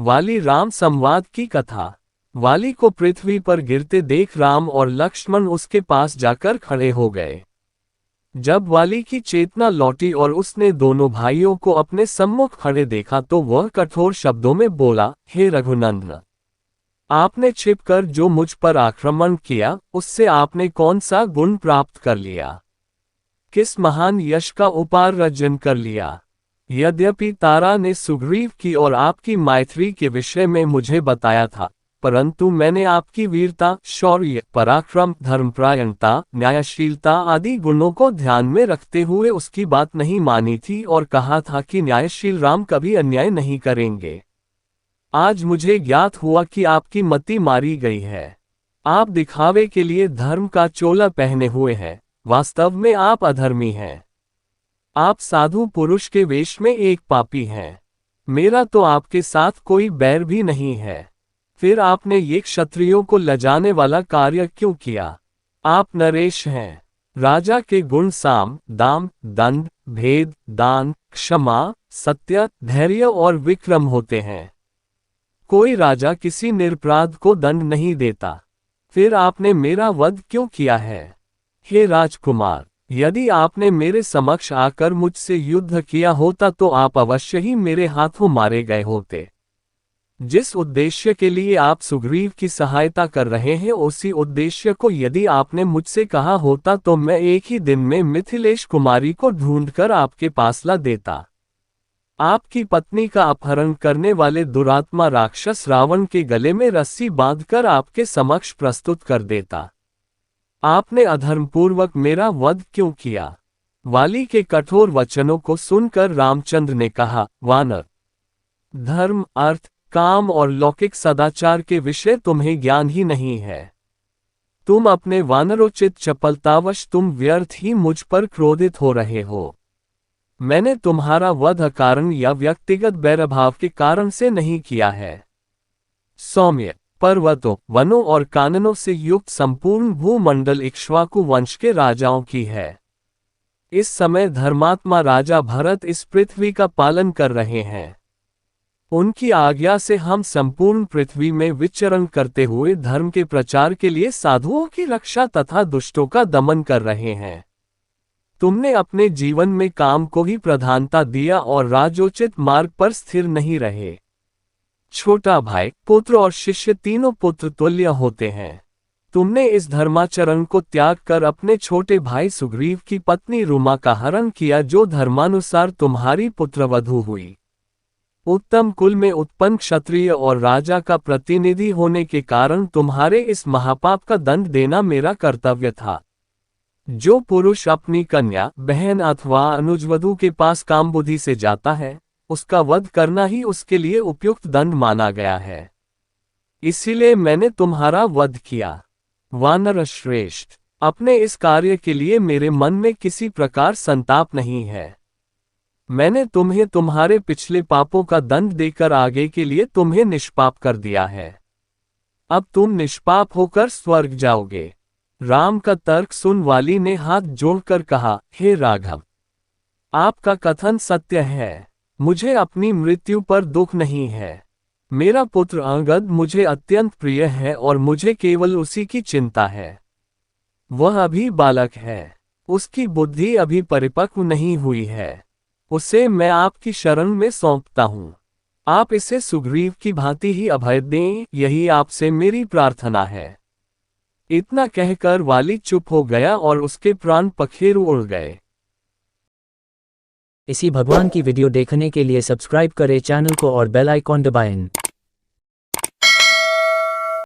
वाली राम संवाद की कथा। वाली को पृथ्वी पर गिरते देख राम और लक्ष्मण उसके पास जाकर खड़े हो गए। जब वाली की चेतना लौटी और उसने दोनों भाइयों को अपने सम्मुख खड़े देखा तो वह कठोर शब्दों में बोला, हे रघुनंदन, आपने छिपकर जो मुझ पर आक्रमण किया, उससे आपने कौन सा गुण प्राप्त कर लिया? किस महान यश का उपार्जन कर लिया? यद्यपि तारा ने सुग्रीव की और आपकी मैत्री के विषय में मुझे बताया था, परंतु मैंने आपकी वीरता, शौर्य, पराक्रम, धर्मपरायणता, न्यायशीलता आदि गुणों को ध्यान में रखते हुए उसकी बात नहीं मानी थी और कहा था कि न्यायशील राम कभी अन्याय नहीं करेंगे। आज मुझे ज्ञात हुआ कि आपकी मति मारी गई है। आप दिखावे के लिए धर्म का चोला पहने हुए हैं, वास्तव में आप अधर्मी हैं। आप साधु पुरुष के वेश में एक पापी हैं। मेरा तो आपके साथ कोई बैर भी नहीं है, फिर आपने ये क्षत्रियों को लजाने वाला कार्य क्यों किया? आप नरेश हैं। राजा के गुण साम, दाम, दंड, भेद, दान, क्षमा, सत्य, धैर्य और विक्रम होते हैं। कोई राजा किसी निरपराध को दंड नहीं देता। फिर आपने मेरा वध क्यों किया है? हे राजकुमार, यदि आपने मेरे समक्ष आकर मुझसे युद्ध किया होता तो आप अवश्य ही मेरे हाथों मारे गए होते। जिस उद्देश्य के लिए आप सुग्रीव की सहायता कर रहे हैं, उसी उद्देश्य को यदि आपने मुझसे कहा होता तो मैं एक ही दिन में मिथिलेश कुमारी को ढूंढकर आपके पास ला देता। आपकी पत्नी का अपहरण करने वाले दुरात्मा राक्षस रावण के गले में रस्सी बांधकर आपके समक्ष प्रस्तुत कर देता। आपने अधर्मपूर्वक मेरा वध क्यों किया? वाली के कठोर वचनों को सुनकर रामचंद्र ने कहा, वानर, धर्म, अर्थ, काम और लौकिक सदाचार के विषय तुम्हें ज्ञान ही नहीं है। तुम अपने वानरोचित चपलतावश तुम व्यर्थ ही मुझ पर क्रोधित हो रहे हो। मैंने तुम्हारा वध अकारण या व्यक्तिगत बैरभाव के कारण से नहीं किया है। सौम्य, पर्वतों, वनों और काननों से युक्त संपूर्ण भूमंडल इक्ष्वाकु वंश के राजाओं की है। इस समय धर्मात्मा राजा भरत इस पृथ्वी का पालन कर रहे हैं। उनकी आज्ञा से हम संपूर्ण पृथ्वी में विचरण करते हुए धर्म के प्रचार के लिए साधुओं की रक्षा तथा दुष्टों का दमन कर रहे हैं। तुमने अपने जीवन में काम को ही प्रधानता दिया और राजोचित मार्ग पर स्थिर नहीं रहे। छोटा भाई, पुत्र और शिष्य तीनों पुत्र तुल्य होते हैं। तुमने इस धर्माचरण को त्याग कर अपने छोटे भाई सुग्रीव की पत्नी रुमा का हरण किया, जो धर्मानुसार तुम्हारी पुत्रवधू हुई। उत्तम कुल में उत्पन्न क्षत्रिय और राजा का प्रतिनिधि होने के कारण तुम्हारे इस महापाप का दंड देना मेरा कर्तव्य था। जो पुरुष अपनी कन्या, बहन अथवा अनुजवधू के पास कामबुद्धि से जाता है, उसका वध करना ही उसके लिए उपयुक्त दंड माना गया है। इसीलिए मैंने तुम्हारा वध किया। वानर श्रेष्ठ, अपने इस कार्य के लिए मेरे मन में किसी प्रकार संताप नहीं है। मैंने तुम्हें तुम्हारे पिछले पापों का दंड देकर आगे के लिए तुम्हें निष्पाप कर दिया है। अब तुम निष्पाप होकर स्वर्ग जाओगे। राम का तर्क सुन वाली ने हाथ जोड़कर कहा, हे राघव, आपका कथन सत्य है। मुझे अपनी मृत्यु पर दुख नहीं है। मेरा पुत्र अंगद मुझे अत्यंत प्रिय है और मुझे केवल उसी की चिंता है। वह अभी बालक है, उसकी बुद्धि अभी परिपक्व नहीं हुई है। उसे मैं आपकी शरण में सौंपता हूँ। आप इसे सुग्रीव की भांति ही अभय दें, यही आपसे मेरी प्रार्थना है। इतना कहकर वाली चुप हो गया और उसके प्राण पखेरु उड़ गए। इसी भगवान की वीडियो देखने के लिए सब्सक्राइब करें चैनल को और बेल आइकॉन दबाएं।